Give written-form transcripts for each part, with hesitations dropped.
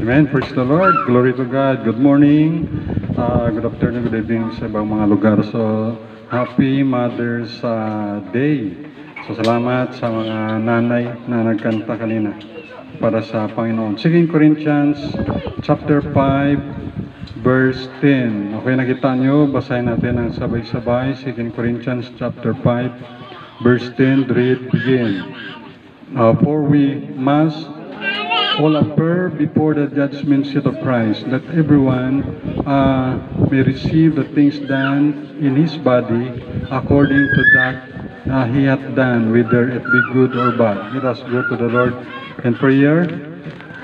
Amen. Praise the Lord. Glory to God. Good morning. Good afternoon, good evening sa ibang mga lugar. So, happy Mother's Day. So, salamat sa mga nanay na nagkanta kanina para sa Panginoon. 2 Corinthians chapter 5, verse 10. Okay, nakita nyo, basahin natin ang sabay-sabay. 2 Corinthians chapter 5, verse 10, read, begin. For we must all appear before the judgment seat of Christ, that everyone may receive the things done in his body according to that he hath done, whether it be good or bad. Let us go to the Lord in prayer.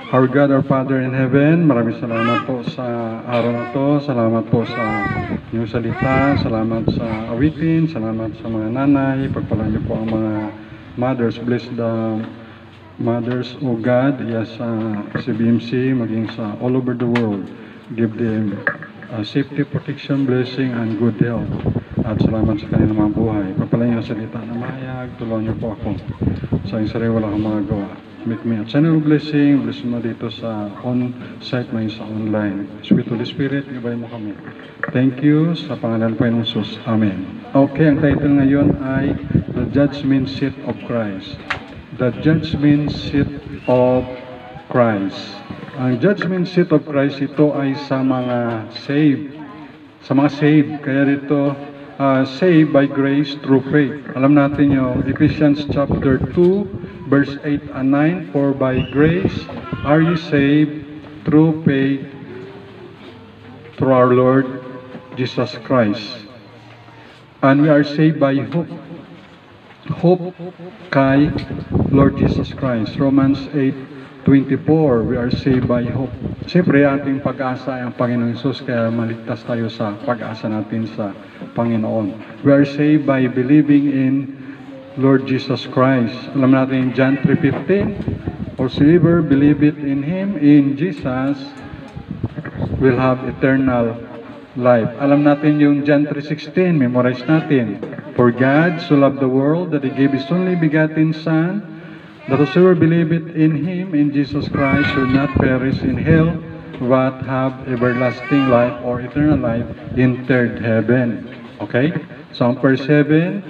Our God, our Father in heaven, maraming salamat po sa araw na to. Salamat po sa inyong salita. Salamat sa awitin. Salamat sa mga nanay. Pagpalaan niyo po ang mga mothers. Bless the mothers, O God, yes, sa BMC, maging sa all over the world. Give them safety, protection, blessing, and good health. At salamat sa kanilang mga buhay. Pagpalaan niyo ang salita na mahayag. Tulungan niyo po ako. Sa isang sarili wala akong magagawa. Make me a channel of blessing. Bless mo dito sa on-site, may sa online. Sweet Holy Spirit, gabay mo kami. Thank you sa pangalan po ng Jesus. Amen. Okay, ang title ngayon ay The Judgment Seat of Christ. The Judgment Seat of Christ. Ang Judgment Seat of Christ, ito ay sa mga saved. Sa mga saved. Kaya dito, saved by grace through faith. Alam natin yung Ephesians chapter 2, verse 8 and 9, for by grace are you saved through faith through our Lord Jesus Christ. And we are saved by hope. Hope kay Lord Jesus Christ. Romans 8:24, we are saved by hope. Siyempre, ating pag-asa ay ang Panginoon Jesus, kaya maligtas tayo sa pag-asa natin sa Panginoon. We are saved by believing in Lord Jesus Christ. Alam natin in John 3:15, whosoever believeth in Him, in Jesus, will have eternal life. Alam natin yung John 3:16, memorize natin. For God so loved the world that He gave His only begotten Son, that whosoever believeth in Him, in Jesus Christ, should not perish in hell, but have everlasting life or eternal life in third heaven. Okay? So ang verse 7,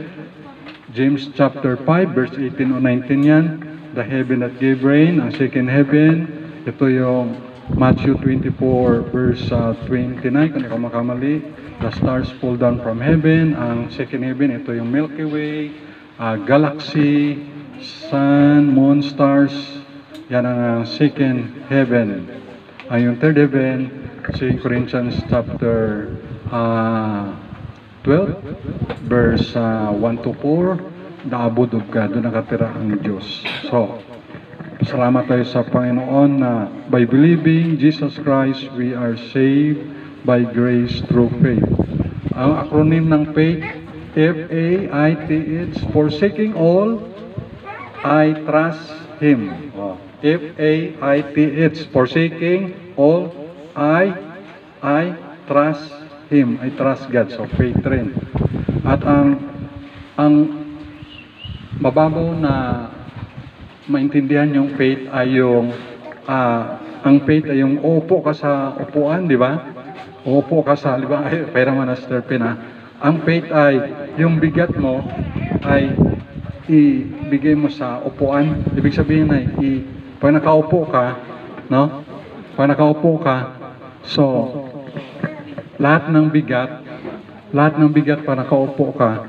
James chapter 5, verse 18 o 19 yan, the heaven that gave rain. Ang second heaven, ito yung Matthew 24, verse 29, kung ikaw makamali, the stars fall down from heaven. Ang second heaven, ito yung Milky Way, galaxy, sun, moon, stars. Yan ang second heaven. Ang yung third heaven, 2 Corinthians chapter 12, verse 1 to 4, the abode of God, doon nakatira ang Diyos. So, salamat tayo sa Panginoon na by believing Jesus Christ, we are saved by grace through faith. Ang acronym ng faith, F-A-I-T-H, forsaking all, I trust Him. F-A-I-T-H, forsaking all, I trust Him. I trust God. So faith rin. At ang mababaw na maintindihan yung faith ay yung ang faith ay yung upo ka sa upuan, di ba? Upo ka sa, di ba? Ay, pera man na Sir Pina. Ang faith ay yung bigat mo ay ibigay mo sa upuan. Ibig sabihin ay pag nakaupo ka, no? Pag nakaupo ka, so lahat ng bigat pag nakaupo ka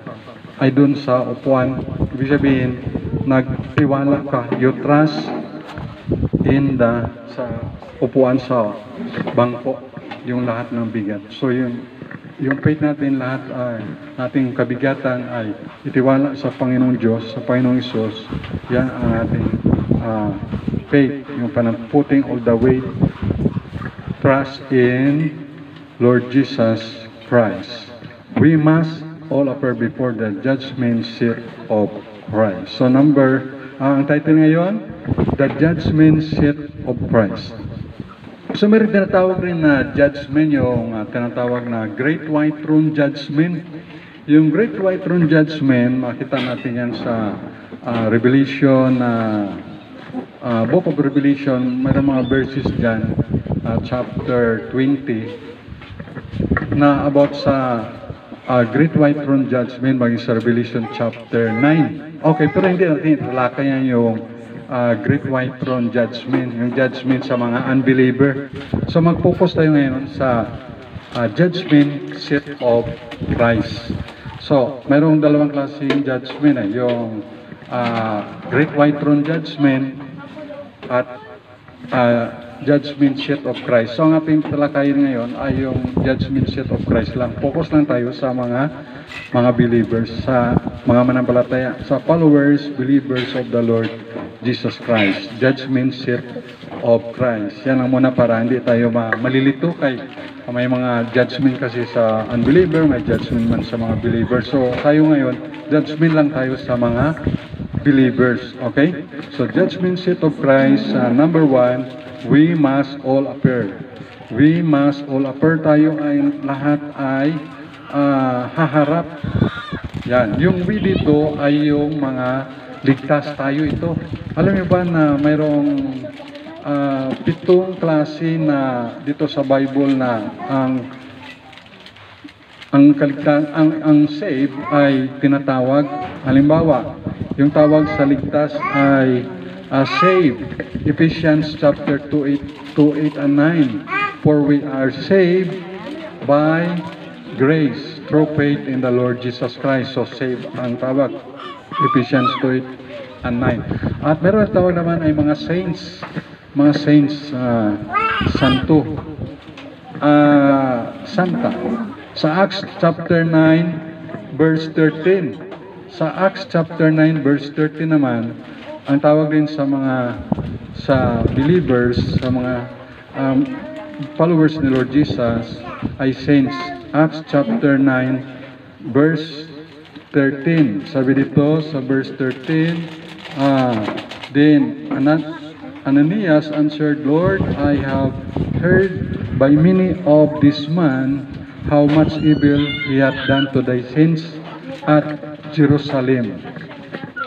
ay dun sa upuan. Ibig sabihin, nagtiwala ka, you trust in sa upuan sa bangko, yung lahat ng bigat. So yung faith natin, lahat ay ating kabigatan ay itiwala sa Panginoong Diyos, sa Panginoong Isus. Yan ang ating faith, yung putting all the weight, trust in Lord Jesus Christ. We must all appear before the judgment seat of Christ. So ang title ngayon, The Judgment Seat of Christ. So meron tinatawag rin na judgment, yung tinatawag na Great White Throne Judgment. Yung Great White Throne Judgment, makita natin yan sa Revelation Book of Revelation, mayroong mga verses dyan, chapter 20, na about sa Great White Throne Judgment, maging sa Revelation chapter 9. Okay, pero hindi natin italakayan yung Great White Throne Judgment, yung judgment sa mga unbeliever. So mag-focus tayo ngayon sa judgment seat of Christ. So, mayroong dalawang klaseng judgment, yung Great White Throne Judgment at judgment seat of Christ. So, ang ating talakayin ngayon ay yung judgment seat of Christ lang. Focus lang tayo sa mga believers, sa mga manampalataya, sa followers, believers of the Lord Jesus Christ. Judgment seat of Christ. Yan lang muna para hindi tayo malilito kay may mga judgment kasi sa unbeliever, may judgment man sa mga believers. So, tayo ngayon, judgment lang tayo sa mga believers. Okay? So, judgment seat of Christ, number 1, we must all appear. We must all appear. Tayo ay lahat ay haharap. Yan. Yung we dito ay yung mga ligtas tayo ito. Alam niyo ba na mayroong 7 klase na dito sa Bible na ang save ay tinatawag. Halimbawa, yung tawag sa ligtas ay save. Ephesians chapter 2:8 and 9. For we are saved by grace through faith in the Lord Jesus Christ. So save ang tawag. Ephesians 2:8 and 9. At meron tawag naman ay mga saints. Mga saints, santo, santa. Sa Acts chapter 9 verse 13. Sa Acts chapter 9 verse 13 naman, ang tawag din sa believers, sa mga followers ni Lord Jesus ay saints. Acts chapter 9 verse 13. Sabi dito sa verse 13, then Ananias answered, Lord, I have heard by many of this man how much evil he hath done to thy saints at Jerusalem.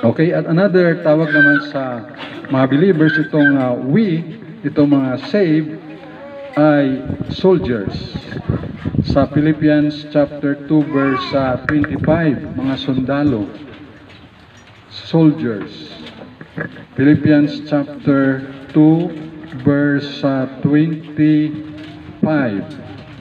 Okay, at another tawag naman sa mga believers, itong itong mga saved ay soldiers. Sa Philippians chapter 2 verse 25, mga sundalo, soldiers. Philippians chapter 2 verse 25.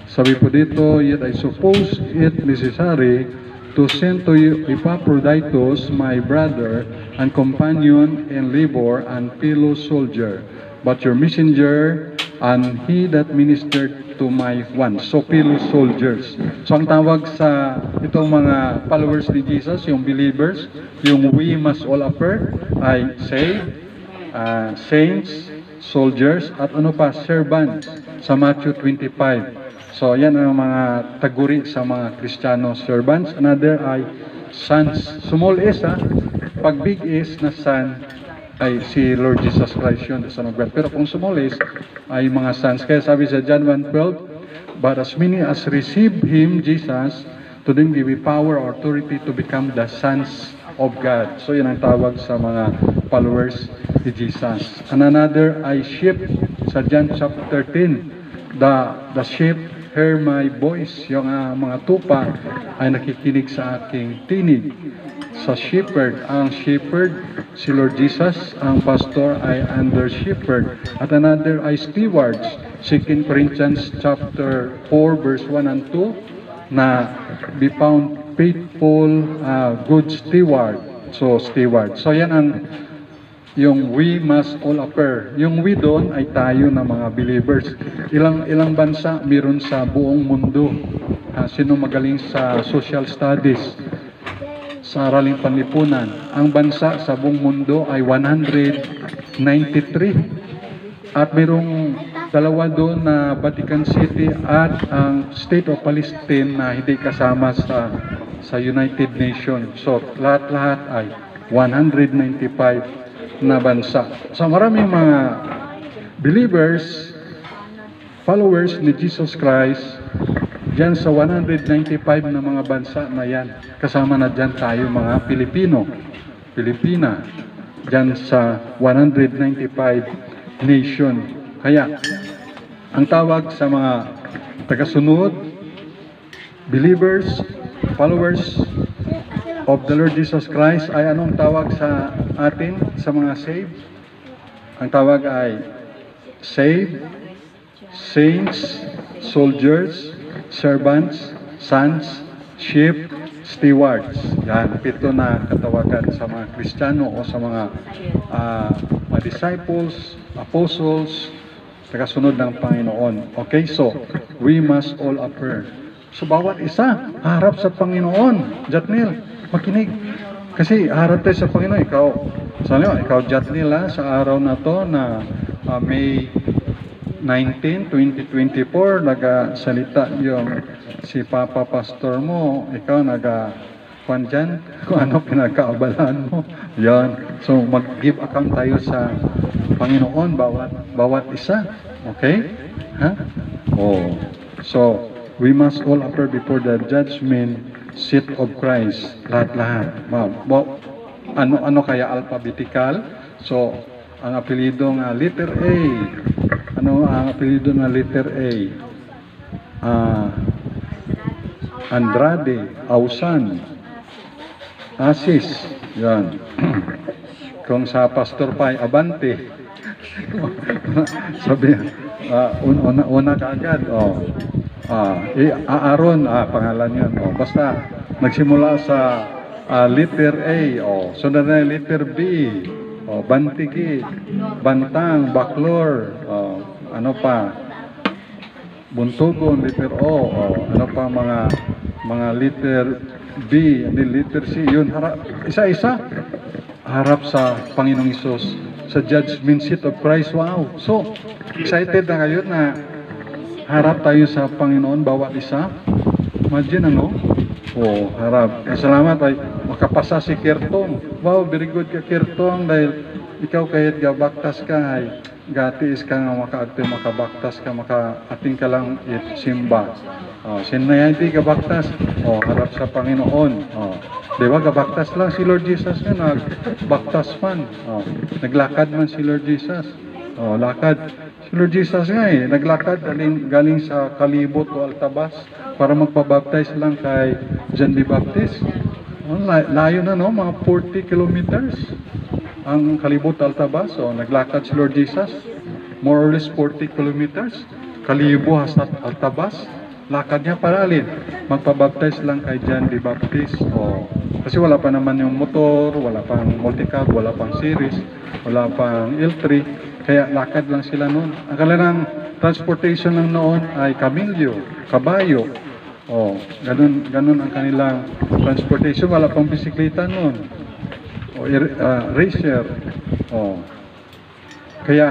Sabi po dito, yet I suppose it necessary to send to you Epaphroditus, my brother and companion in labor and fellow soldier, but your messenger and he that ministered to my one. So fellow soldiers. So ang tawag sa itong mga followers ni Jesus, yung believers, yung we must all appear ay saved, saints, soldiers, at ano pa, servants sa Matthew 25. So yan ang mga taguri sa mga Kristiyano, servants. Another ay sons. Small s, pag big is na son ay si Lord Jesus Christ yun, the Son of God. Pero kung small is ay mga sons. Kaya sabi sa John 1:12, but as many as receive Him, Jesus, to them give power or authority to become the sons of God. So yan ang tawag sa mga followers ni Jesus. And another ay sheep. Sa John chapter 13, the sheep hear my voice. Yung mga tupa ay nakikinig sa aking tinig. Sa shepherd, ang shepherd si Lord Jesus, ang pastor ay under shepherd. At another ay stewards. 2 Corinthians chapter 4 verse 1 and 2, na be found faithful, good steward. So steward. So yan ang yung we must all appear. Yung we doon ay tayo na mga believers. Ilang bansa meron sa buong mundo. Sino magaling sa social studies, sa araling panlipunan? Ang bansa sa buong mundo ay 193. At mayroong dalawa doon na Vatican City at ang State of Palestine na hindi kasama sa United Nations. So lahat-lahat ay 195 na bansa. So maraming mga believers, followers ni Jesus Christ, dyan sa 195 na mga bansa na yan. Kasama na dyan tayo mga Pilipino, Pilipina, dyan sa 195 nation. Kaya, ang tawag sa mga tagasunod, believers, followers of the Lord Jesus Christ ay anong tawag sa atin, sa mga saved? Ang tawag ay saved, saints, soldiers, servants, sons, sheep, stewards. Yan, 7 na katawagan sa mga Kristiyano o sa mga disciples, apostles, tagasunod ng Panginoon. Okay, so we must all appear. So bawat isa, harap sa Panginoon. Jatnil, makinig. Kasi harap tayo sa Panginoon. Ikaw Jatnil, sa araw na to na May 19, 2024, nagasalita yung si Papa Pastor mo, ikaw kung dyan, kung ano pinagkaabalaan mo. Yan. So, mag-give account tayo sa Panginoon, bawat isa. Okay? Ha? Oh. So, we must all appear before the judgment seat of Christ. Lahat-lahat. Ano kaya alphabetical? So, ang apelidong letter A. Ano ang apelido na letter A? Andrade, Ausan, Asis, yan. Kung sa Pastor Pai, Abante. Sabi, una ka agad. Aaron, pangalan yun. Basta, nagsimula sa letter A. Sunod na letter B. Bantigi, Bantang, Baklor, ano pa, Buntugon, letter O, ano pa mga letter B, letter C, yun, isa-isa, harap sa Panginoong Isus, sa judgment seat of Christ. Wow! So, excited na kayo na harap tayo sa Panginoon, bawat isa. Imagine, ano? Harap. Salamat ay makapasa si Kirtong. Wow, very good ka Kirtong, dahil ikaw kahit gabaktas ka ay gatiis ka nga makaagto, makabaktas ka, makaating ka lang simba. Sinayadi gabaktas, harap sa Panginoon. Diba, gabaktas lang si Lord Jesus nga, nagbaktas man. Naglakad man si Lord Jesus. Lakad. Si Lord Jesus nga naglakad galing sa Kalibot o Altabas para magpabaptize lang kay John the Baptist. Layo na, no? Mga 40 kilometers ang Kalibot Altabas. Naglakad si Lord Jesus. More or less 40 kilometers. Kalibo hasta Altabas. Lakad niya para alin? Magpabaptize lang kay John the Baptist. Kasi wala pa naman yung motor, wala pang multicab, wala pang series, wala pang L3. Kaya lakad lang sila noon. Ang kanilang transportation lang noon ay kamilyo, kabayo. Ganun ang kanilang transportation. Wala pang bisikleta noon. Racer. Kaya,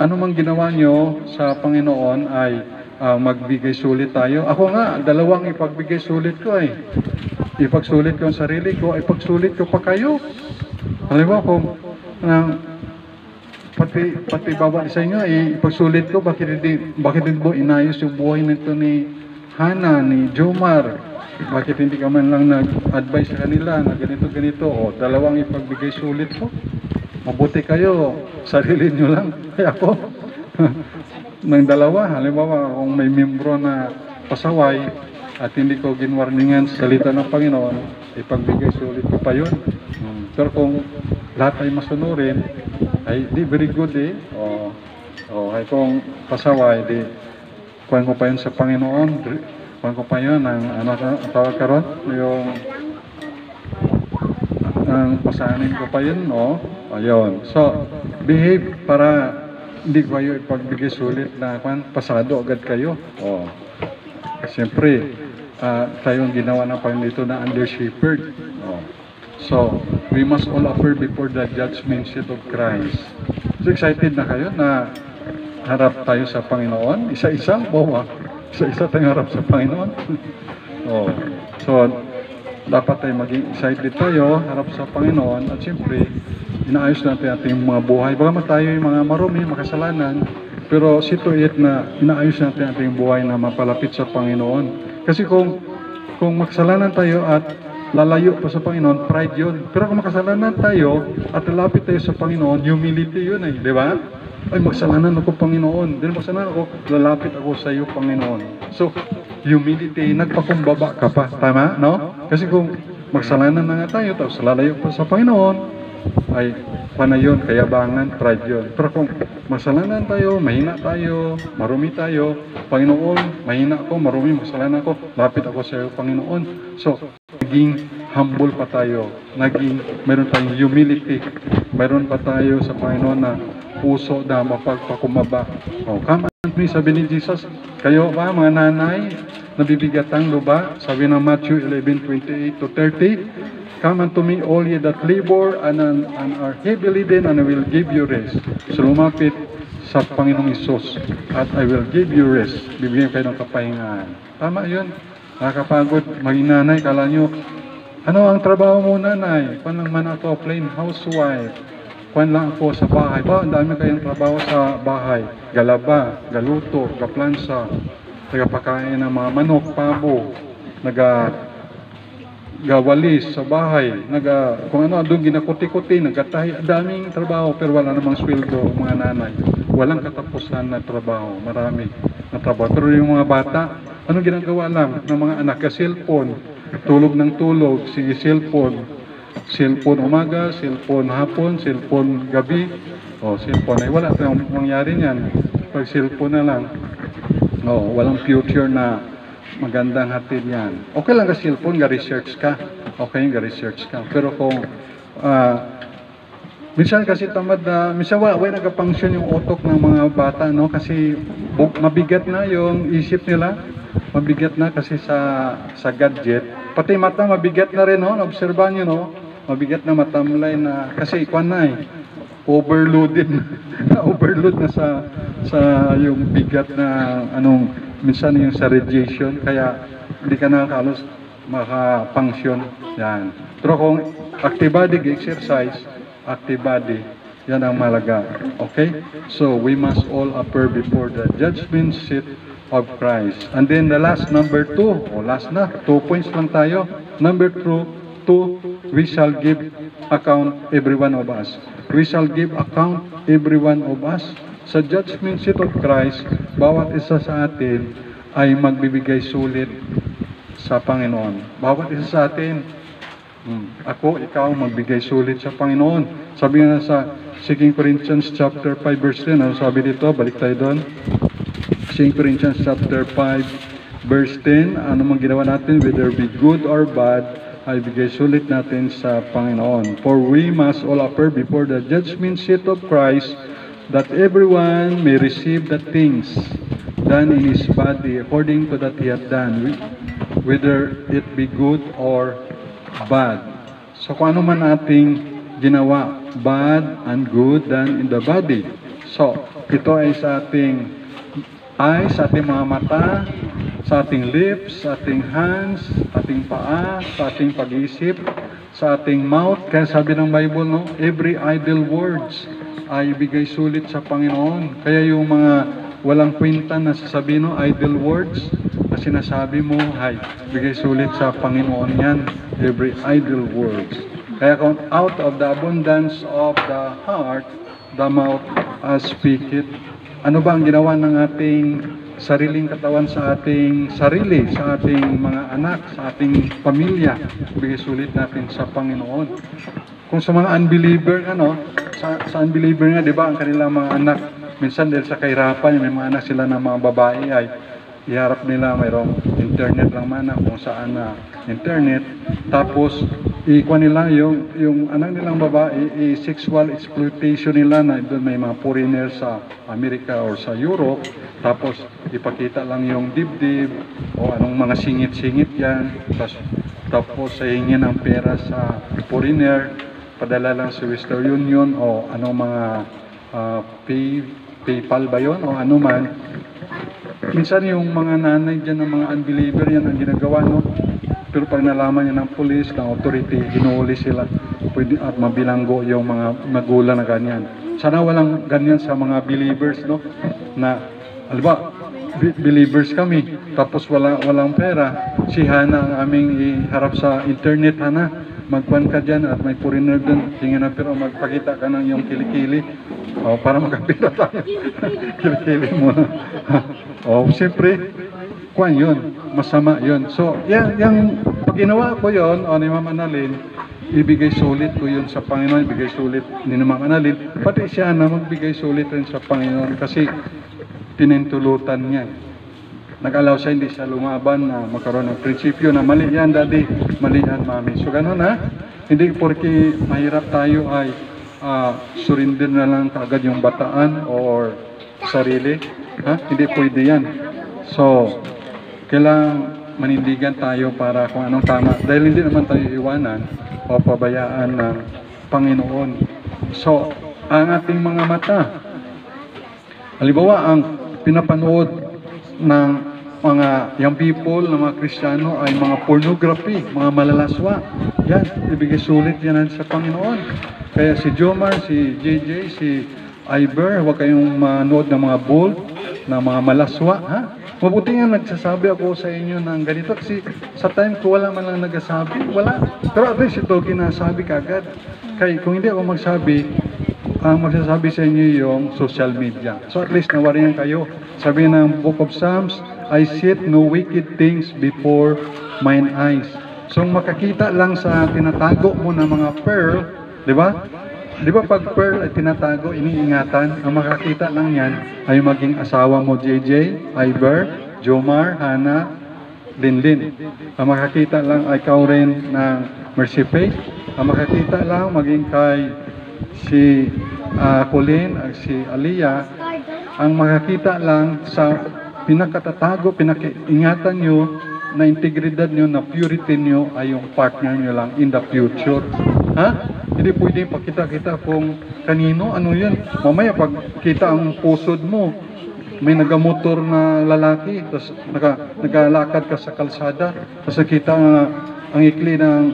ano mang ginawa nyo sa Panginoon ay magbigay sulit tayo. Ako nga, 2 ipagbigay sulit ko ay. Ipagsulit ko ang sarili ko, ipagsulit ko pa kayo. Halimbawa kung pati bawat isa nyo, ipagsulit ko, bakit hindi mo inayos yung buhay nito ni Hana, ni Jomar? Bakit hindi ka man lang nag-advise sa kanila na ganito? 2 ipagbigay sulit ko. Mabuti kayo, sarili nyo lang. Kaya ako, ng 2, halimbawa kung may membro na pasaway at hindi ko ginwarningan sa salita ng Panginoon, ipagbigay sulit ko pa yun. Pero kung lahat ay masunurin, ay di very good ay kung pasaway, di kuhan ko pa yun sa Panginoon, kuhan ko pa yun ang tawag karon, yung ang pasanin ko pa yun, ayun. So, behave para hindi kayo ipagbigay sulit na pasado agad kayo. Siyempre, tayong ginawa ng Panginoon dito na under shepherd. So, we must all appear before the judgment seat of Christ. So, excited na kayo na harap tayo sa Panginoon? Isa-isa? Isa-isa tayong harap sa Panginoon? So, dapat tayo maging excited tayo, harap sa Panginoon, at siyempre, inaayos natin ating mga buhay. Bagamat tayo yung mga marumi, makasalanan, pero situate na inaayos natin ating buhay na mapalapit sa Panginoon. Kasi kung makasalanan tayo at lalayo pa sa Panginoon, pride yun. Pero kung makasalanan tayo at lalapit tayo sa Panginoon, humility yun eh, di ba? Ay, magsalanan ako, Panginoon. Then magsalanan ako, lalapit ako sa iyo, Panginoon. So, humility, nagpakumbaba ka pa. Tama, no? Kasi kung magsalanan na nga tayo, tapos lalayo pa sa Panginoon, ay, panayon, kayabangan, pride yun. Pero kung masalanan tayo, mahina tayo, marumi tayo, Panginoon, mahina ako, marumi, masalanan ako, lapit ako sa iyo, Panginoon. So, naging humble pa tayo, meron tayong humility, meron pa tayo sa Panginoon na puso na mapagpakumaba. O, come unto me, sabi ni Jesus, kayo ba, mga nanay, nabibigatang luba? Sabi ng Matthew 11:28 to 30, come unto me, all ye that labor and are heavy laden, and I will give you rest. So lumapit sa Panginoong Isus, at I will give you rest. Bibigyan kayo ng kapahingaan. Tama yun. Nakakapagod, maging nanay, kala nyo, ano ang trabaho mo, nanay? Kwan lang man ako, plain housewife. Kwan lang ako sa bahay. Ba, ang dami kayong trabaho sa bahay. Galaba, galuto, gaplansa, nagpakain ng mga manok, pabo, gawalis sa bahay, kung ano doon ginakuti-kuti, nagkatahi, daming trabaho pero wala namang sweldo, mga nanay. Walang katapusan na trabaho, marami na trabaho. Pero yung mga bata, ano ginagawa lang ng mga anak? Cellphone, tulog ng tulog, sige cellphone umaga, cellphone hapon, cellphone gabi, cellphone ay wala tayong mangyari niyan. Pag cellphone na lang, walang future na magandang hatid yan. Okay lang ka cellphone, ga-research ka. Okay, ga-research ka. Pero kung, minsan kasi tamad na, minsan wala nag-function yung utok ng mga bata, no? Kasi mabigat na yung isip nila. Mabigat na kasi sa gadget. Pati mata, mabigat na rin, no? Naobserbahan nyo, no? Mabigat na matamlay na, kasi ikuan na eh. Overloaded na. Overload na sa yung bigat na, minsan yung sa radiation, kaya hindi ka nakakalos maka-function. Yan. Pero kung active body exercise, active body, yan ang malaga. Okay? So, we must all appear before the judgment seat of Christ. And then the last, number 2, last na, 2 points lang tayo. Number 2, we shall give account every one of us. We shall give account every one of us. Sa judgment seat of Christ, bawat isa sa atin ay magbibigay sulit sa Panginoon. Bawat isa sa atin, ako, ikaw, magbigay sulit sa Panginoon. Sabi nga sa 2 Corinthians chapter 5 verse 10, ano sabi dito? Balik tayo doon. 2 Corinthians chapter 5 verse 10, ano mang ginawa natin, whether be good or bad, ay bigay sulit natin sa Panginoon. For we must all appear before the judgment seat of Christ, that everyone may receive the things done in his body according to that he hath done, whether it be good or bad. So kung ano man ating ginawa, bad and good done in the body. So ito ay sa ating eyes, sa ating mga mata, sa ating lips, sa ating hands, ating paa, sa ating pag-iisip, sa ating mouth. Kaya sabi ng Bible, no, every idle words ay ibigay sulit sa Panginoon. Kaya yung mga walang kwenta na sasabihin, no, idle words na sinasabi mo, ay bigay sulit sa Panginoon yan. Every idle words. Kaya kung out of the abundance of the heart, the mouth speaketh. Ano ba ang ginawa ng ating sariling katawan sa ating sarili, sa ating mga anak, sa ating pamilya? Bigay sulit natin sa Panginoon. Kung sa mga unbeliever, sa unbeliever nga, di ba, ang kanilang mga anak, minsan dahil sa kahirapan, may mga anak sila ng mga babae ay iharap nila, mayroong internet lang man kung saan na internet, tapos ikuha nila yung anak nilang babae, sexual exploitation nila na doon may mga foreigner sa Amerika or sa Europe, tapos ipakita lang yung dibdib o anong mga singit-singit yan, tapos sa hingin ng pera sa foreigner, padala lang sa Western Union o anong mga PayPal ba yun o ano man. Minsan yung mga nanay dyan ng mga unbeliever, yan ang ginagawa, no? Pero pag nalaman niya ng police, ng authority, hinuhuli sila at mabilanggo yung mga magulang na ganyan. Sana walang ganyan sa mga believers, no? Na, alba, believers kami, tapos walang pera, si Hana ang aming iharap sa internet. Hana, magkuhan ka dyan at may foreigner dun, tingin na pero magpakita ka ng yung kilikili, para makapira tayo. Kilikili mo. Siyempre, kuhan yun, masama yun. So, yung pag ginawa ko yun, ni Mama Annalyn, ibigay sulit ko yun sa Panginoon, ibigay sulit ni Mama Annalyn, pati siya na magbigay sulit rin sa Panginoon kasi pinintulutan niya. Nag-allow siya, hindi siya lumaban na magkaroon ng prinsipyo na mali yan, daddy, mali yan, mami. So, ganun ha. Hindi porque mahirap tayo ay surrender na lang kaagad yung bataan or sarili. Ha? Hindi pwede yan. So, kailangan manindigan tayo para kung anong tama. Dahil hindi naman tayo iwanan o pabayaan ng Panginoon. So, ang ating mga mata, halimbawa, ang pinapanood ng mga young people, ng mga Kristiyano ay mga pornography, mga malalaswa. Yan, ibigay sulit yan sa Panginoon. Kaya si Jomar, si JJ, si Iber, huwag kayong manood ng mga bold, ng mga malaswa. Ha? Mabuti nga nagsasabi ako sa inyo ng ganito kasi sa time ko wala man lang nagsasabi. Wala. Pero at least ito kinasabi kagad. Kaya kung hindi ako magsabi, ang magsasabi sa inyo yung social media. So at least nawarihan kayo. Sabi ng Book of Psalms, I set no wicked things before mine eyes. So makakita lang sa tinatago mo ng mga pearl, di ba? Di ba pag pearl ay tinatago, iniingatan, ang makakita lang yan ay maging asawa mo, JJ, Iber, Jomar, Hana, Linlin. Ang makakita lang ay ikaw rin ng Mercy Faith. Ang makakita lang maging kay si Colleen, si Aliyah. Ang makakita lang sa pinakatatago, pinakiingatan nyo na integridad nyo, na purity nyo ay yung partner nyo lang in the future. Ha? Hindi pwede pakita-kita kung kanino, ano yun. Mamaya pag kita ang pusod mo, may nagamotor na lalaki, tapos nagalakad ka sa kalsada, tapos nakita ang ikli ng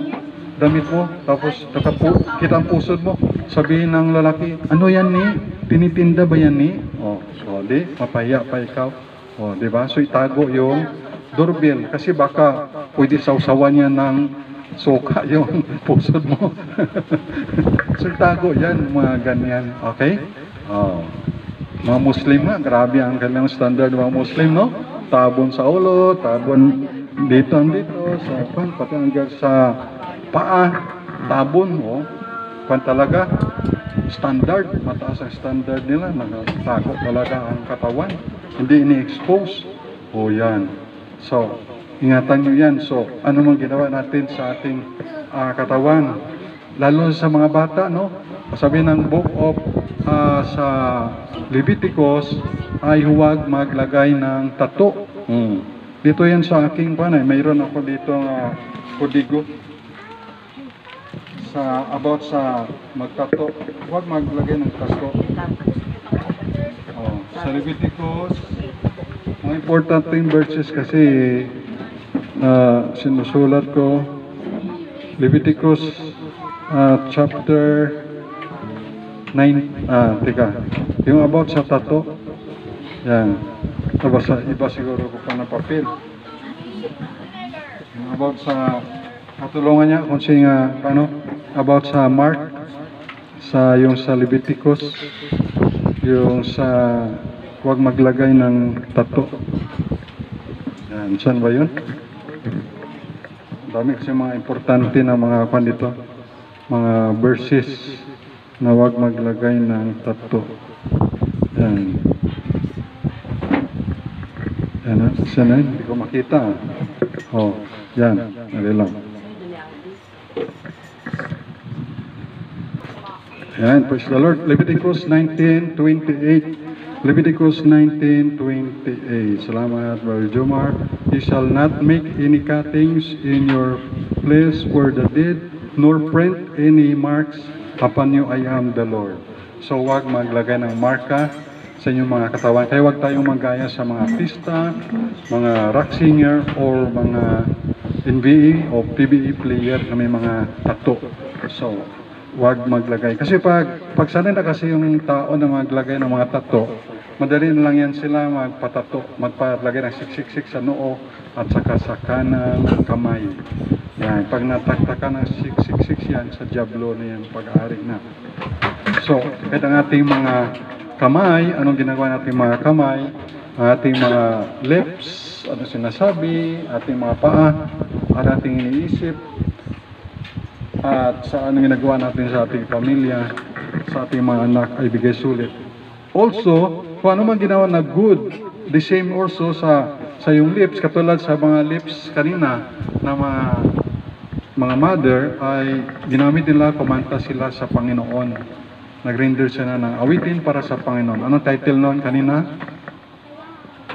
damit mo, tapos kita ang pusod mo, sabihin ng lalaki, ano yan ni? Tinitinda ba yan ni? So di, mapahiya pa ikaw. Di ba? So itago yung doorbell, kasi baka pwede sausawan yan ng suka yung pusod mo. So itago yan, mga ganyan. Okay? Mga Muslim nga, grabe ang kanilang standard mga Muslim, no? Tabon sa ulo, tabon dito, pati hanggang sa paa, tabon, talaga, standard, mataas ang standard nila, nagtago talaga ang katawan, hindi ini-expose. Yan. So, ingatan nyo yan. So, ano mang ginawa natin sa ating katawan, lalo sa mga bata, no? Sabi ng Book of sa Leviticus ay huwag maglagay ng tato. Dito yan sa aking panay. Mayroon ako dito kodigo about sa magtato. Huwag maglagay ng tato. Sa Leviticus, mga importanteng verses kasi sinusulat ko. Leviticus chapter 9, yung about sa tato, yan, iba siguro ko pa na papel, yung about sa, katulungan niya kung siya, about sa Mark, yung sa Leviticus, yung sa, huwag maglagay ng tato, yan, saan ba yun? Dami kasi mga importante na mga dito, mga verses, na huwag maglagay ng tato. Yan. Yan, sana hindi ko makita. Yan. Nari lang. Yan, praise the Lord. Leviticus 19:28. Leviticus 19:28. Salamat, Brother Jomar. You shall not make any cuttings in your place where the dead, nor print any marks upon you, I am the Lord. So wag maglagay ng marka sa inyong mga katawan. Kaya wag tayong maggaya sa mga artista, mga rock singer, or mga NBA o PBA player na may mga tattoo. So wag maglagay. Kasi pag sanay na kasi yung tao na maglagay ng mga tattoo, madali na lang yan sila magpatato, magpalagay ng siksik sa noo at saka sa kanang kamay. Yan, pag nataktakan ng siksik yan, sa diablo na yan, pag-aari na. So, kahit ang ating mga kamay, anong ginagawa nating mga kamay, ang ating mga lips, ano sinasabi, ating mga paa, ang ating iniisip, at sa anong ginagawa natin sa ating pamilya, sa ating mga anak ay bigay sulit. Also, kung ano man ginawa na good, the same also sa yung lips, katulad sa mga lips kanina na mga mother ay ginamit nila, kumanta sila sa Panginoon. Nag-render sila ng awitin para sa Panginoon. Anong title noon kanina?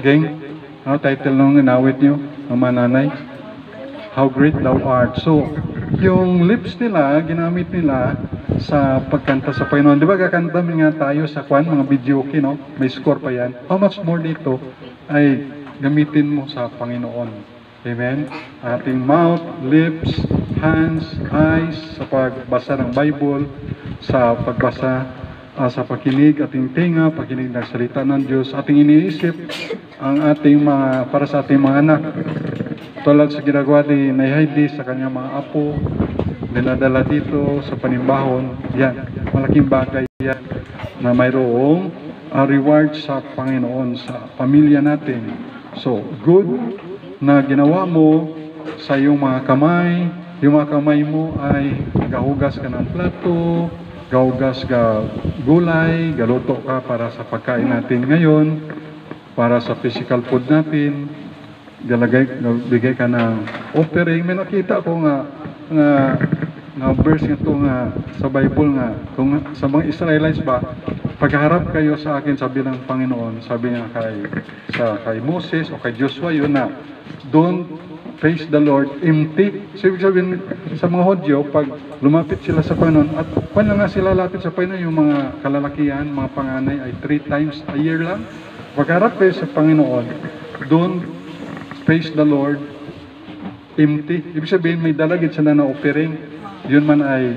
Gang? Ano title noon inawit nyo? Ang mga nanay? How great thou art. So, yung lips nila, ginamit nila sa pagkanta sa Panginoon. Di ba kakanta nga tayo sa mga video okay, no? May score pa yan. How much more dito ay gamitin mo sa Panginoon. Amen? Ating mouth, lips, hands, eyes, sa pagbasa ng Bible, sa pagbasa, sa pakinig, ating tinga, pakinig ng salita ng Diyos, ating iniisip, ang ating para sa ating mga anak. Tulad sa ginagawa ni Heidi sa kanyang mga apo, dinadala dito sa panimbahon, yan, malaking bagay yan na mayroong reward sa Panginoon, sa pamilya natin. So, good na ginawa mo sa iyong mga kamay, yung mga kamay mo ay gahugas ka ng plato, gahugas ka gulay, galuto ka para sa pagkain natin ngayon, para sa physical food natin, bigay ka ng offering. May nakita ko nga verse nga ito nga sa Bible nga, kung sa mga Israelites ba, pagharap kayo sa akin, sabi ng Panginoon, sabi niya kay Moses o kay Joshua yun na, don't face the Lord empty. So, ibig sabihin sa mga Hodyo, pag lumapit sila sa Panginoon, at kung na nga sila lapit sa Panginoon, yung mga kalalakihan, mga panganay ay 3 times a year lang. Pagharap kayo sa Panginoon, don't face the Lord empty. Ibig sabihin, may dalagit sila na offering. Yun man ay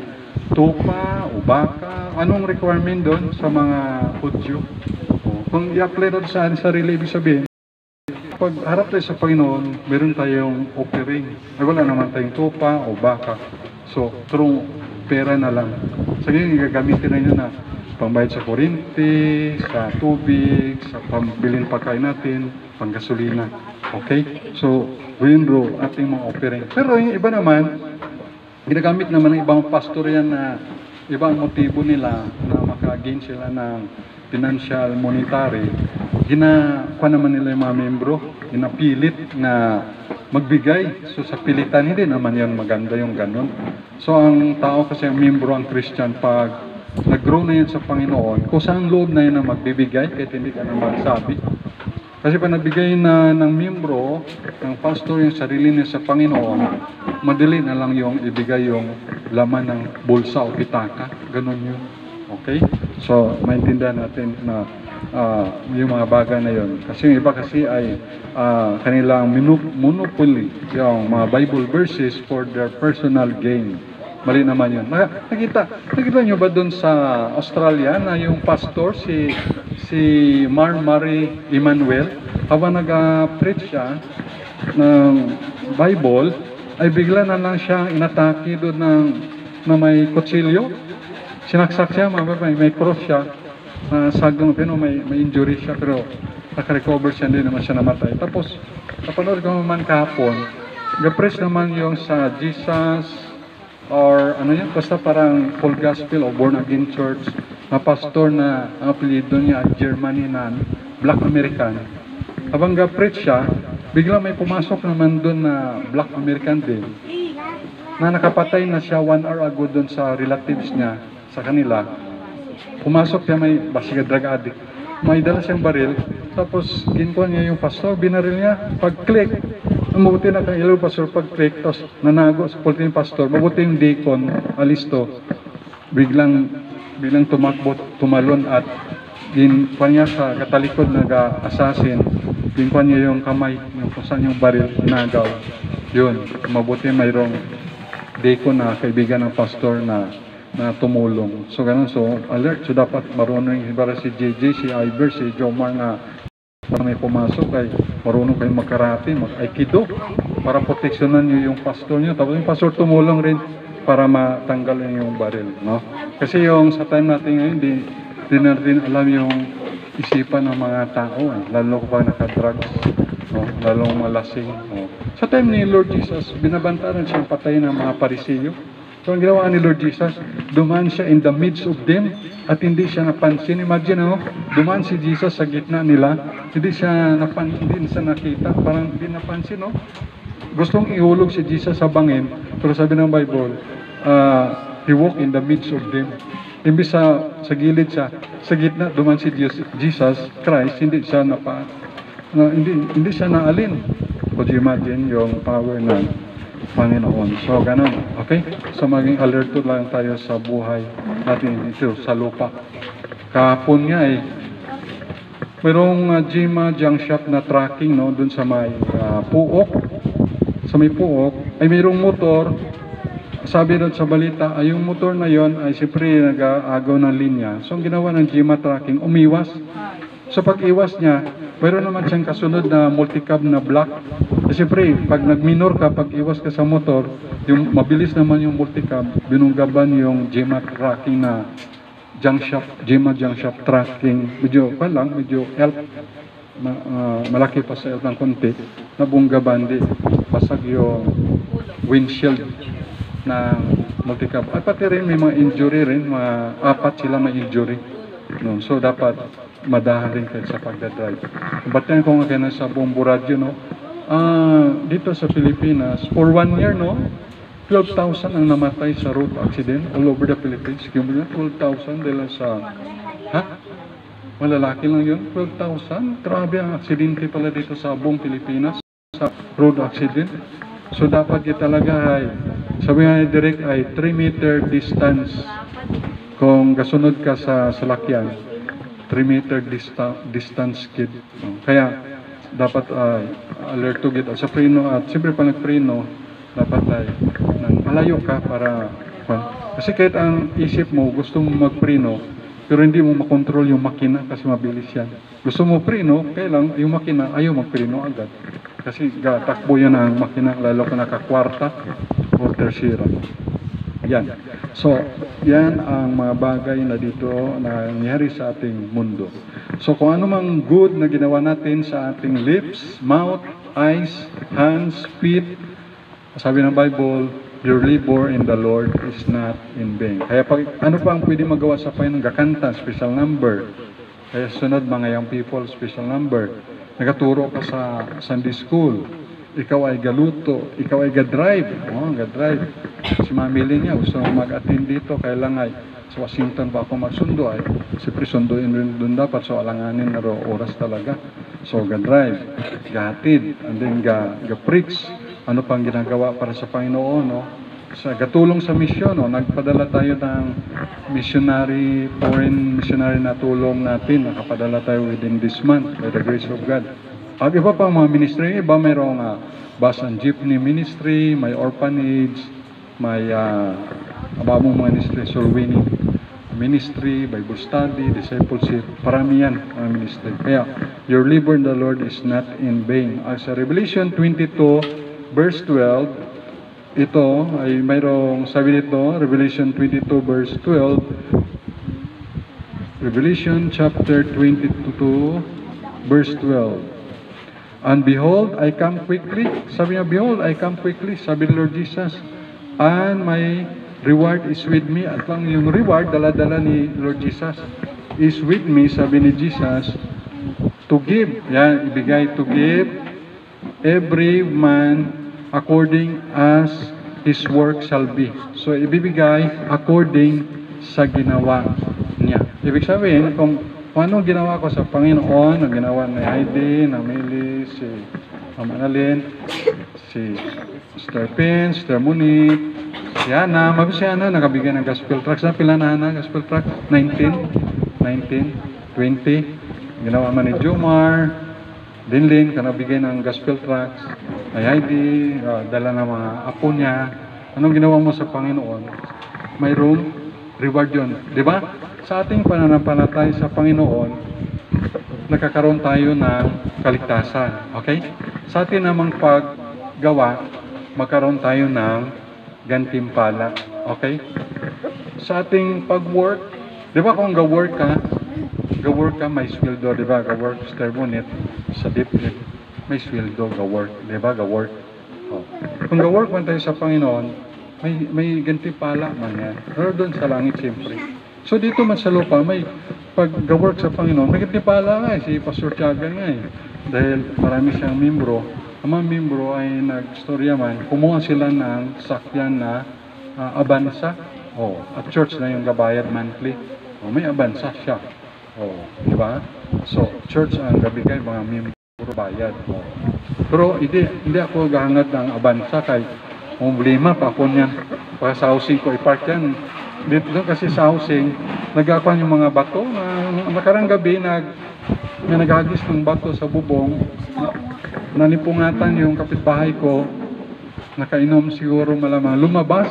tupa o baka. Anong requirement doon sa mga Hudyo? Kung i-apply doon sa sarili, ibig sabihin, pag harap tayo sa Panginoon, meron tayong offering. Ay wala naman tayong tupa o baka. So, true pera na lang. Sa ganyan, gagamitin na nyo na pambayad sa kuryente, sa tubig, sa pambilin pagkain natin, panggasolina. Okay? So, yun bro, ating mga offering. Pero yung iba naman, ginagamit naman ng ibang pastor yan na ibang motibo nila na makagain sila ng financial, monetary. Ginakuha naman nila yung mga membro, ginapilit na magbigay. So sa pilitan, hindi naman yan maganda yung ganun. So ang tao kasi, ang membro, ang Christian, pag nag-grow na yun sa Panginoon, kung saan loob na yun na magbibigay, kahit hindi ka na magsabi. Kasi pag nagbigay na ng membro, ng pastor yung sarili niya sa Panginoon, madali na lang yung ibigay yung laman ng bulsa o pitaka. Ganun yun. Okay? So, maintindihan natin na yung mga bagay na yun. Kasi yung iba kasi ay kanilang monopoly yung mga Bible verses for their personal gain. Mali naman yun. Nakita nyo ba doon sa Australia na yung pastor, si Mary Emmanuel, habang nag-preach siya ng Bible, ay bigla na lang siya inatake doon na may kutsilyo. Sinaksak siya, may cross siya, sagdang pero may injury siya, pero naka-recover siya, hindi naman siya namatay. Tapos, napanood ko naman kahapon, ga-preach naman yung sa Jesus, or ano yan, basta parang full gospel o born again church, na pastor na ang apelido niya ay Germany na Black American. Habang ga-preach siya, bigla may pumasok naman doon na Black American din, na nakapatay na siya 1 hour ago doon sa relatives niya, sa kanila. Pumasok siya, may basiga drug addict. May dala siyang baril, tapos ginkuha niya yung pastor, binaril niya, pag-click, mabuti na kang ilaw pastor, pag-click, tapos nanago sa pultin pastor, mabuti yung deacon, alisto, biglang tumakbo, tumalon at ginkuha niya sa katalikod nag-assassin, ginkuha niya yung kamay, yung kusan yung baril, nagaw. Yun, mabuti mayroong deacon na kaibigan ng pastor na na tumulong. So ganun, so alert. So dapat marunong para si JJ, si Iver, si Jomar na para may pumasok ay marunong kayong magkarate, mag-aikido para proteksyonan nyo yung pastor nyo. Tapos yung pastor tumulong rin para matanggal yung baril, no? Kasi yung sa time natin ngayon, di natin alam yung isipan ng mga tao, lalo kapag naka-drugs, no? Lalong malasing. No? Sa time ni Lord Jesus, binabantaran siyang patay ng mga Pariseo. So ang ginawa ni Lord Jesus, dumaan siya in the midst of them at hindi siya napansin. Imagine, no? Dumaan si Jesus sa gitna nila, hindi siya nakita, parang hindi napansin, no? Gustong ihulog si Jesus sa bangin, pero sabi ng Bible, he walked in the midst of them. Imbis sa gilid siya, sa gitna dumaan si Jesus Christ, hindi siya hindi siya naalin. Could you imagine yung power ng Panginoon? So, ganun. Okay? So, maging alerto lang tayo sa buhay natin dito sa lupa. Kahapon nga mayroong Jima junk shop na tracking, no, dun sa may Puok. Sa may Puok, ay mayroong motor. Sabi doon sa balita, ay yung motor na yon ay siyempre nag-aagaw ng linya. So, ang ginawa ng Jima tracking, umiwas. So, pag-iwas niya, mayroon naman siyang kasunod na multicab na black. Siyempre, pag nag-minor ka, pag iwas ka sa motor, yung mabilis naman yung multicab, binunggaban yung Jima tracking na junk shop, Jima junk shop tracking. Medyo help, malaki pa sa help ng konti, nabunggaban di, basag yung windshield ng multicab. At pati rin, may mga injury rin, mga 4 sila may injury. No? So, dapat madahan rin kayo sa pagdadrive. Batayan ko nga kayo sa Bombo Radio, no? Dito sa Pilipinas, for 1 year, no? 12,000 ang namatay sa road accident all over the Philippines. Kaya 12,000 dahil sa... Malalaki lang yun, 12,000. Grabe ang aksidente pala dito sa buong Pilipinas sa road accident. So dapat kita talaga ay, sabi nga direct ay 3-meter distance kung kasunod ka sa salakyan. 3-meter distance kid. Kaya dapat alert to get sa preno at siyempre pa nagpreno dapat ay malayo ka para kasi kahit ang isip mo gusto mo magpreno pero hindi mo makontrol yung makina kasi mabilis yan. Gusto mo preno, kailang yung makina ayaw magpreno agad kasi takbo yan ang makina lalo ka nakakwarta o tersira. Yan. So, yan ang mga bagay na dito na nangyari sa ating mundo. So, kung ano mang good na ginawa natin sa ating lips, mouth, eyes, hands, feet, sabi ng Bible, your labor in the Lord is not in vain. Kaya pag, ano pa ang pwede magawa sa Panginoon? Gakanta, special number. Kaya sunod, mga young people, special number. Nagaturo ka sa Sunday school. Ikaw ay galuto, ikaw ay ga-drive. Ga-drive. Si Mami Linya, gusto mag-attend dito, kailangan ay sa Washington pa ako magsundo ay siyempre sunduin rin doon dapat, so alanganin na oras talaga. So ga-drive, ga-hatid, and then ga-preach. Ano pang ginagawa para sa Panginoon, no? Sa gatulong sa misyon, no? Nagpadala tayo ng foreign missionary na tulong natin. Nakapadala tayo within this month by the grace of God. At iba pa mga ministry, iba mayroong bus and jeepney ministry, may orphanage, may abamong ministry, soul winning ministry, Bible study, discipleship, parami yan mga ministry. Kaya, your labor in the Lord is not in vain. As sa Revelation 22 verse 12, ito ay mayroong sabi nito, Revelation 22 verse 12, Revelation chapter 22 verse 12. And behold, I come quickly. Sabi niya, behold, I come quickly. Sabi ni Lord Jesus. And my reward is with me. At lang yung reward, dala-dala ni Lord Jesus, is with me, sabi ni Jesus, to give. Yan, ibigay to give every man according as his work shall be. So, ibibigay according sa ginawa niya. Ibig sabihin, kung ano ginawa ko sa Panginoon, ang ginawa ni Heidi, na Mili, si Mama Annalyn, si Sister Pin, Sister Monique, si Ana, si Ana, nakabigay ng gospel tracts. Na pila na Ana, gospel tract? 19, 20. Ginawa man ni Jomar, Dinlin, kanabigay ng gospel tracts. Ay Heidi, dala ng mga apo niya. Anong ginawa mo sa Panginoon? Mayroong Reward yun. Di ba? Sa ating pananampalataya sa Panginoon, nakakaroon tayo ng kaligtasan. Okay? Sa atin namang paggawa, magkaroon tayo ng gantimpala. Okay? Sa ating pag-work, di ba kung ga-work ka, may sweldo, di ba? Ga-work, stermonit, sa diplit, may sweldo, ga-work. Di ba? Ga-work. Oh. Kung ga-work man tayo sa Panginoon, may gantimpala man yan. Pero doon sa langit, siyempre. So dito man sa lupa, may pag-work sa Panginoon, may gantimpala nga si Pastor Tiaga nga Dahil marami siyang membro. Ang mga membro ay nagstorya man, kumuha sila ng sakyan na abansa. At church na yung gabayad monthly. May abansa siya. Di ba? So, church ang gabigay, mga membro bayad. Pero hindi ako gahangad ng abansa kay problema pa ako niyan. Para sa housing ko, i-park yan. Dito kasi sa housing, nagakuan yung mga bato. Nakarang gabi, may naghagis ng bato sa bubong. Nalipungatan yung kapitbahay ko. Nakainom siguro malamang. Lumabas.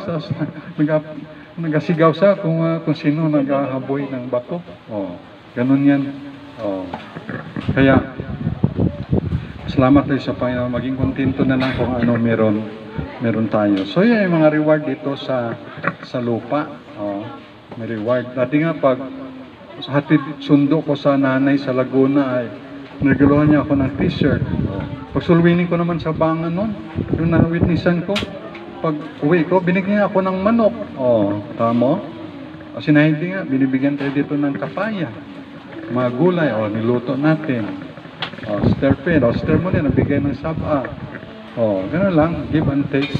Nagasigaw siya kung sino naghahaboy ng bato. Ganun yan. Kaya, salamat tayo sa Panginoon. Maging kontento na lang kung ano meron tayo. So yan yung mga reward dito sa lupa. May reward. Dati nga pag hatid sundo ko sa nanay sa Laguna ay naguluhan niya ako ng t-shirt. Pag sulwinin ko naman sa bangan nun, yung na-witnessan ko, pag uwi ko, binigyan niya ako ng manok. Tama? Sinahindi nga, binibigyan tayo dito ng kapaya. Mga gulay, niluto natin. Sterpin, ster mo din, nabigay ng saba. Gano'n lang, give and take.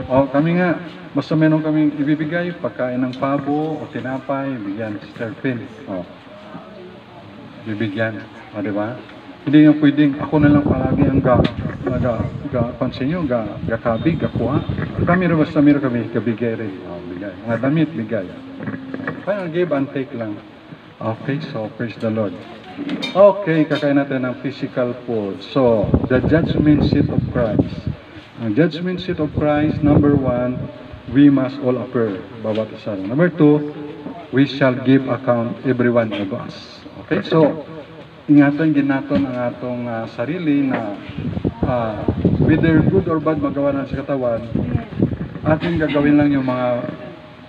Kami nga, basta meron kaming ibibigay, pagkain ng pabo o tinapay, bigyan, sterpin. Bibigyan, diba? Hindi nga pwedeng, ako na lang palagi ang pansin nyo, gakabig, gakuha. Kami rin, basta meron kami, kabigay rin. Bigay. Mga damit, bigay. Kaya give and take lang. Okay, so praise the Lord. Okay, kakain natin ng physical food. So, the judgment seat of Christ. Ang judgment seat of Christ, number 1, we must all appear. Bawat isa. Number 2, we shall give account every one of us. Okay, so, ingatan din natin ang atong sarili na whether good or bad magawa na sa katawan, ating gagawin lang yung mga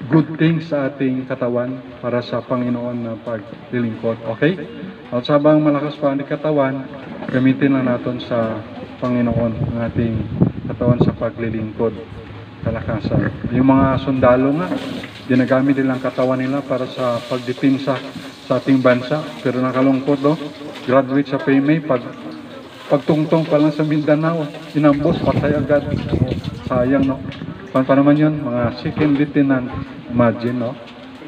good things sa ating katawan para sa Panginoon na paglilingkod. Okay? At sabang malakas pa ang katawan, gamitin lang natin sa Panginoon ang ating katawan sa paglilingkod, kalakasan. Yung mga sundalo nga, ginagamit nilang katawan nila para sa pagdepensa sa ating bansa. Pero nakalungkot, graduate sa PMA, pagtungtong pa lang sa Mindanao, inambos, patay agad. Sayang, no? Pa naman yun, mga second lieutenant, imagine, no?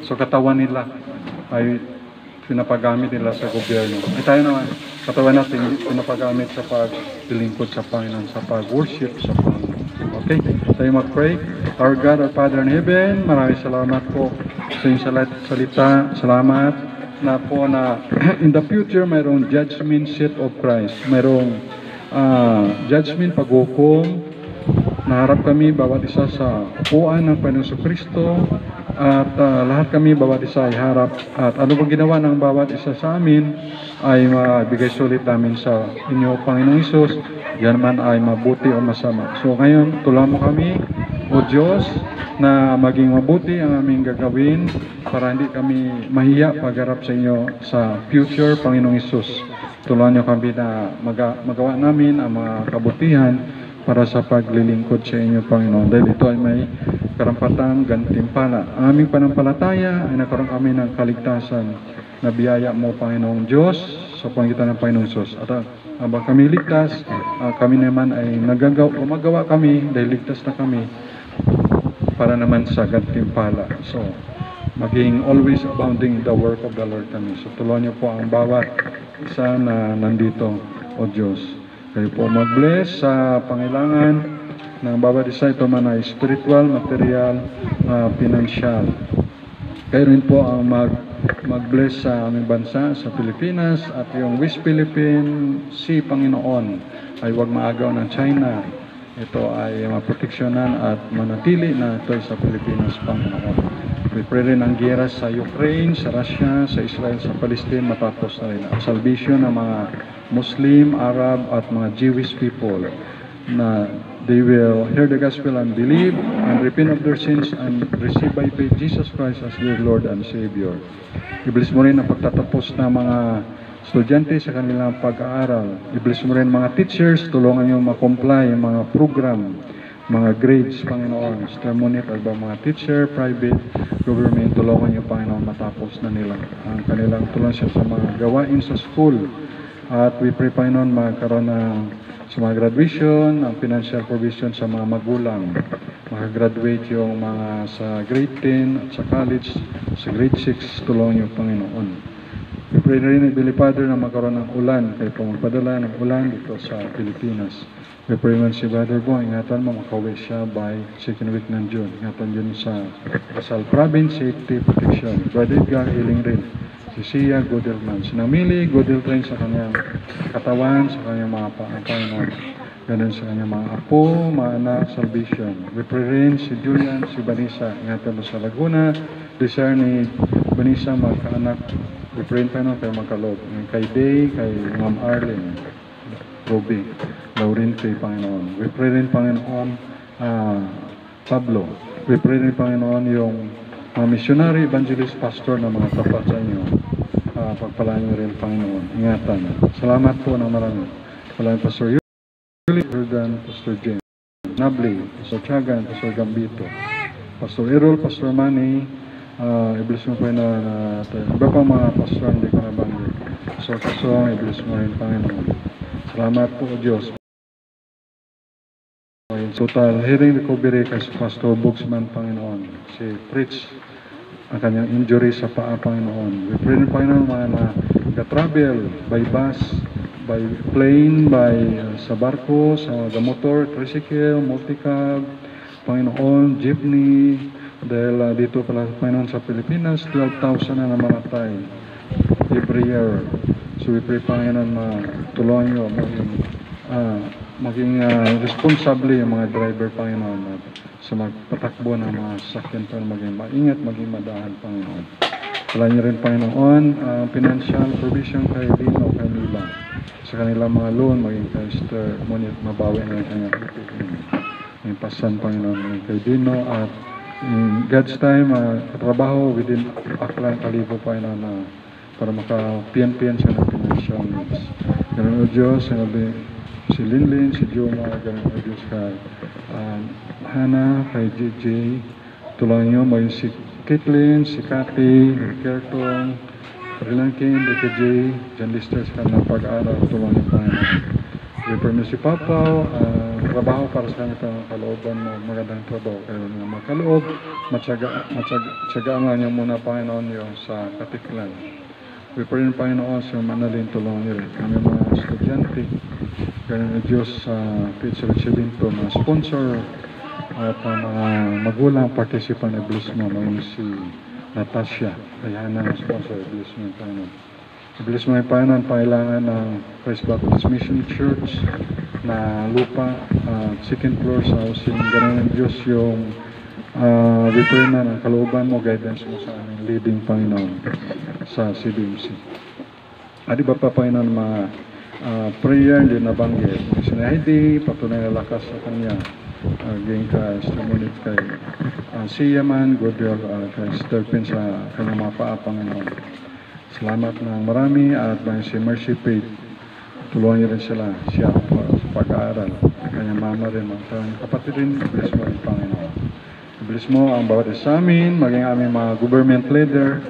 So katawan nila ay pinapagamit nila sa gobyerno. Ay tayo naman, katawan natin, pinapagamit sa paglilingkod sa Panginoon, sa pag-worship sa Panginoon. Okay? Tayo mag-pray. Our God, our Father in Heaven, maraming salamat po sa inyong salita. Salamat na po na in the future, mayroong judgment seat of Christ. Mayroong judgment, paghukom. Naharap kami bawat isa sa upuan ng Panginoon Kristo. At lahat kami bawat isa ay harap. At ano bang ginawa ng bawat isa sa amin ay mabigay sulit namin sa inyo, Panginoong Isus. Yan man ay mabuti o masama. So ngayon, tulungan mo kami, O Diyos, na maging mabuti ang aming gagawin para hindi kami mahiya pagharap sa inyo sa future, Panginoong Isus. Tulungan niyo kami na magawa namin ang mga kabutihan para sa paglilingkod sa inyo, Panginoon. Dahil ito ay may karampatang gantimpala. Ang aming panampalataya ay nagkaroon kami ng kaligtasan na biyaya mo, Panginoong Diyos, sa pangitan ng Panginoong Diyos. At habang kami ligtas, kami naman ay magawa kami dahil ligtas na kami para naman sa gantimpala. So, maging always abounding in the work of the Lord kami. So, tulungan niyo po ang bawat isa na nandito, O Diyos. Kayo po mag-bless sa pangailangan ng bawat isa, ito man ay spiritual, material, financial. Kayo rin po ang mag-bless sa aming bansa, sa Pilipinas, at yung West Philippine Sea, Panginoon, ay huwag maagaw ng China. Ito ay maproteksyonan at manatili na ito sa Pilipinas, Panginoon. We pray rin ang giyera sa Ukraine, sa Russia, sa Israel, sa Palestine matapos na rin. Ang salvation ng mga Muslim, Arab at mga Jewish people na they will hear the gospel and believe and repent of their sins and receive by faith Jesus Christ as their Lord and Savior. I-bless mo rin ang pagtatapos ng mga estudyante sa kanilang pag-aaral. I-bless mo rin mga teachers, tulungan nyo ma-comply yung mga program, mga grades, Panginoon. Monitor ba mga teacher, private, government, tulungan nyo, Panginoon, matapos na nila ang kanilang tulong sa mga gawain sa school. At we pray, Panginoon, magkaroon ng sa mga graduation, ang financial provision sa mga magulang. Makagraduate yung mga sa grade 10 at sa college, sa grade 6, tulungan nyo, Panginoon. We pray na rin, Heavenly Father, na magkaroon ng ulan, kayo po magpadala ng ulan dito sa Pilipinas. We pray man si Brother Bo, ingatan mo, makauwi siya by second week ng June. Ingatan dyan sa Rizal Province, safety, protection. Brother Edgar, healing rin. Si Sia, Godelman. Si Namili, Godel rin sa kanyang katawan, sa kanyang mga Panginoon. Ganun sa kanyang mga apo, mga anak, salvation. We pray rin si Julian, si Vanessa. Ingatan mo sa Laguna. Desire ni Vanessa, magkaanak. We pray rin kayo magkaloob. Kay Day, kay Ma'am Arlene, Ruby, Lauren, kay Panginoon. We pray rin, Panginoon, Pablo. We pray rin, Panginoon, yung mga missionary, evangelist, pastor na mga tapat sa inyo. Pagpalaan nyo rin, Panginoon. Ingatan. Salamat po ng marami. Pagpalaan Pastor Yuli, Jordan, Pastor James, Nabli, Pastor Tiagan, Pastor Gambito, Pastor Errol, Pastor Manny, i-bless mo po na iba pa mga pastor, hindi ko nabanggit. Pastor Kasong, i-bless mo rin, Panginoon. Salamat po, Diyos. Total hearing recovery kay Pastor Bugsman, Panginoon. Si Fritz, ang kanyang injury sa paa, Panginoon. We pray rin, Panginoon, mga nag-travel by bus, by plane, by sa barko, sa motor, tricycle, multicab, Panginoon, jeepney, dahil dito pala, Panginoon, sa Pilipinas, 12,000 na namatay every year. So we pray, Panginoon, matulungan nyo, maging responsable yung mga driver, Panginoon, sa magpatakbo ng mga sasakyan, maging maingat, maging madahan, Panginoon. Wala niyo rin, Panginoon, financial provision kay Dino, kay Mila, sa kanilang mga loan, maging kay Esther, Monique, mabawi na yung kanyang may pasan, Panginoon, kay Dino, at in God's time, katrabaho within Aklan, Kalibo, Panginoon, para maka-pian-pian siya ng financial needs. Ganun o Diyos, si Linlin, si Joma, ganun o Diyos kay Hannah, kay JJ, tulungan nyo, may si Caitlin, si Cathy, Kertong, Rilankin, DKJ, Jan Lister sa kanilang pag-aaral, tulungan nyo, Panginoon. Refer si Papaw, trabaho para sa kanilang kalooban mo, magandang trabaho kayo nga makaloob, matyagaan niyo muna, Panginoon, yung sa Katiklan. We pray rin, Panginoon, sa Manalin, tulungan niyo rin. Kami mga estudyante, ganun na Diyos sa Teacher Chilinto, mga sponsor, at mga magulang participant na bless mo, mga si Natasha, kaya na sponsor, bless mo, Panginoon. Bless mo yung Panginoon, pangailangan ng Christ Baptist Mission Church na lupa, second floor sa housing. Ganun ng Diyos yung return na ng kalooban mo, guidance mo sa aming leading, Panginoon, sa CBMC. At iba pa, Panginoon, mga prayer, hindi nabanggit. Si Heidi, patunay na lakas sa kanya. Again, kay Stimunit, kay Siyaman, Godel, kay Stelpin sa kanyang mga paa, Panginoon. Salamat ng marami at si Mercy Faith. Tulungan niyo rin sila. Siya sa pag-aaral. Kanyang mama rin. Kanyang kapatid rin. Bless mo rin, Panginoon. Bless mo ang bawat isa amin, maging aming mga government leader.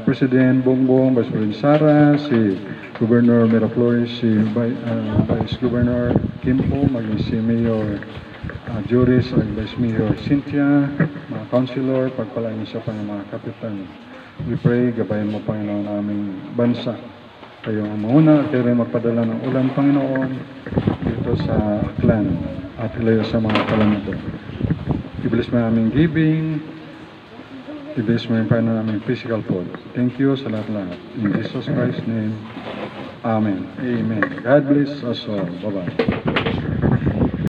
President Bongbong, Vice President Sara, si Governor Miraflores, si Vice Governor Kimpo, maging si Mayor Juris, Vice Mayor Cynthia, mga councilor, pagpalain niyo sa mga kapitan. We pray, gabayan mo, Panginoon, aming bansa. Kayo ang mauna, kayo rin magpadala ng ulan, Panginoon, dito sa Aklan at ilayo sa mga kalamito. I-bless mo aming giving, i-bless mo yung Panginoon aming physical food. Thank you sa lahat-lahat. In Jesus Christ's name, Amen. Amen. God bless us all. Bye-bye.